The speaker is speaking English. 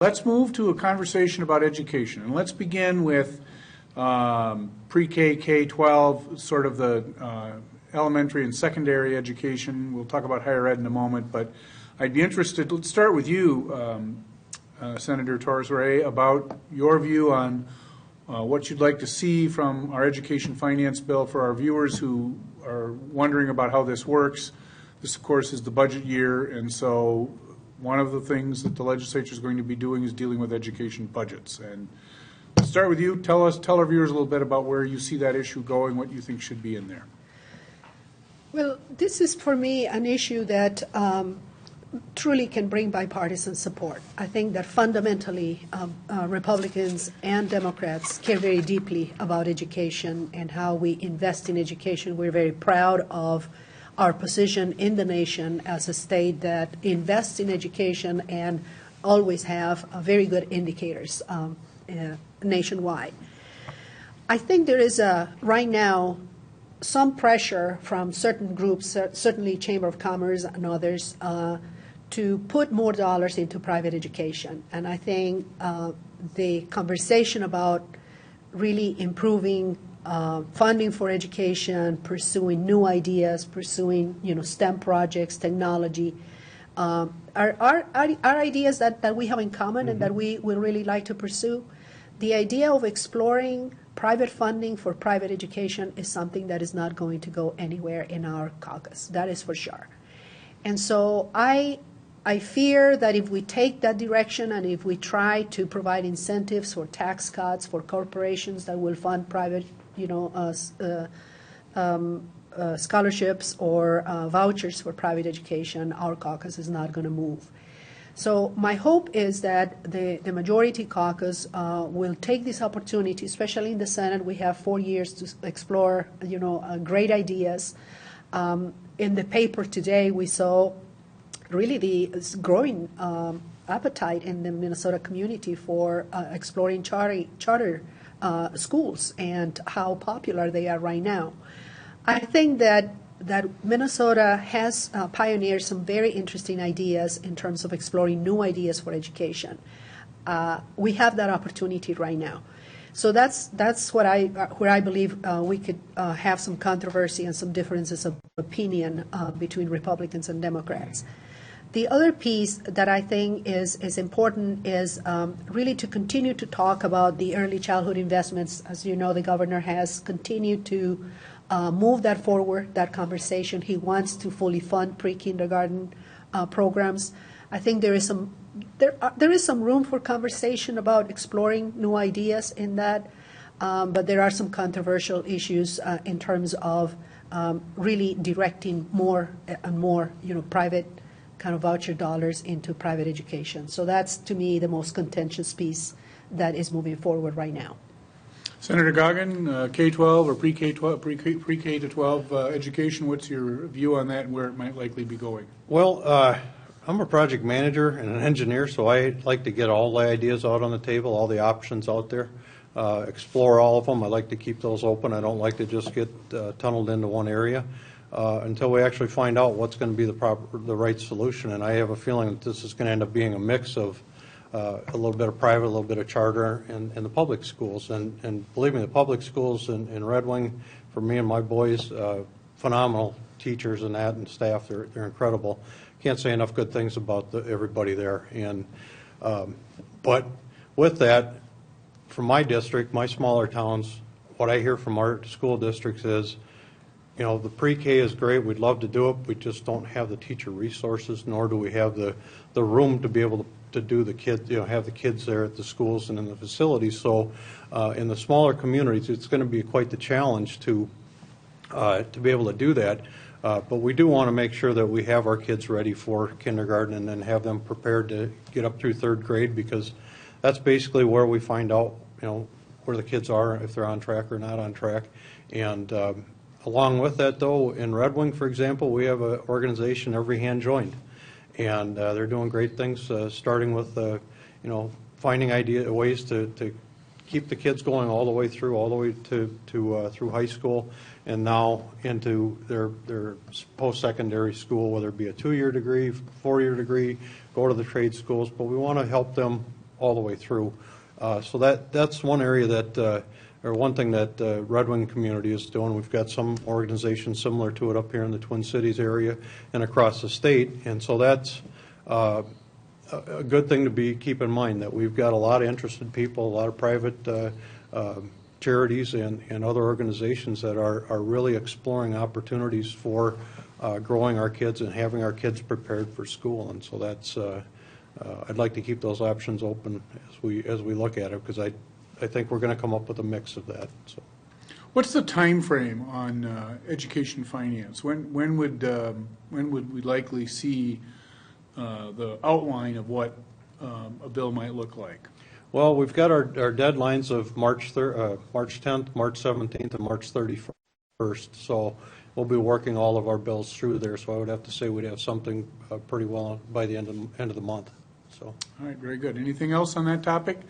Let's move to a conversation about education, and let's begin with pre-K, K-12, sort of the elementary and secondary education. We'll talk about higher ed in a moment, but I'd be interested, let's start with you, Senator Torres-Ray, about your view on what you'd like to see from our education finance bill for our viewers who are wondering about how this works. This, of course, is the budget year, and so one of the things that the legislature is going to be doing is dealing with education budgets. And let's start with you. Tell our viewers a little bit about where you see that issue going, what you think should be in there. Well, this is for me an issue that truly can bring bipartisan support. I think that fundamentally Republicans and Democrats care very deeply about education and how we invest in education. We're very proud of our position in the nation as a state that invests in education and always have very good indicators nationwide. I think there is right now some pressure from certain groups, certainly Chamber of Commerce and others, to put more dollars into private education. And I think the conversation about really improving funding for education, pursuing new ideas, pursuing STEM projects, technology, are ideas that we have in common and that we will really like to pursue. The idea of exploring private funding for private education is something that is not going to go anywhere in our caucus. That is for sure. And so I fear that if we take that direction and if we try to provide incentives for tax cuts for corporations that will fund private scholarships or vouchers for private education, our caucus is not going to move. So my hope is that the majority caucus will take this opportunity, especially in the Senate. We have 4 years to explore, great ideas. In the paper today, we saw really the growing appetite in the Minnesota community for exploring charter schools and how popular they are right now. I think that Minnesota has pioneered some very interesting ideas in terms of exploring new ideas for education. We have that opportunity right now. So that's where I believe we could have some controversy and some differences of opinion between Republicans and Democrats. The other piece that I think is important is really to continue to talk about the early childhood investments. As you know, the governor has continued to move that forward, that conversation. He wants to fully fund pre-kindergarten programs. I think there is some room for conversation about exploring new ideas in that, but there are some controversial issues in terms of really directing more and more, private kind of voucher dollars into private education. So that's, to me, the most contentious piece that is moving forward right now. Senator Goggin, K-12 or pre-K to 12 education, what's your view on that and where it might likely be going? Well, I'm a project manager and an engineer, so I like to get all the ideas out on the table, all the options out there, explore all of them. I like to keep those open. I don't like to just get tunneled into one area until we actually find out what's going to be the right solution. And I have a feeling that this is going to end up being a mix of a little bit of private, a little bit of charter, and the public schools. And believe me, the public schools in Red Wing, for me and my boys, phenomenal teachers and that and staff. They're incredible. Can't say enough good things about everybody there. And but with that, from my district, my smaller towns, what I hear from our school districts is, the pre-K is great. We'd love to do it. We just don't have the teacher resources, nor do we have the room to be able to do the kids, have the kids there at the schools and in the facilities. So in the smaller communities, it's going to be quite the challenge to be able to do that. But we do want to make sure that we have our kids ready for kindergarten and then have them prepared to get up through third grade, because that's basically where we find out, where the kids are, if they're on track or not on track. And along with that, though, in Red Wing, for example, we have an organization, Every Hand Joined, and they're doing great things, starting with, finding ways to keep the kids going all the way to through high school, and now into their post-secondary school, whether it be a 2-year degree, 4-year degree, go to the trade schools. But we want to help them all the way through. So that's one area that, or one thing that Red Wing community is doing. We've got some organizations similar to it up here in the Twin Cities area and across the state, and so that's a good thing to keep in mind, that we've got a lot of interested people, a lot of private charities and other organizations that are really exploring opportunities for growing our kids and having our kids prepared for school. And so that's I'd like to keep those options open as we look at it, because I think we're going to come up with a mix of that. So, What's the time frame on education finance? When would we likely see the outline of what a bill might look like? well, we've got our deadlines of March 10th, March 17th, and March 31st. So we'll be working all of our bills through there. So I would have to say we'd have something pretty well by the end of the month. So. All right, very good. Anything else on that topic?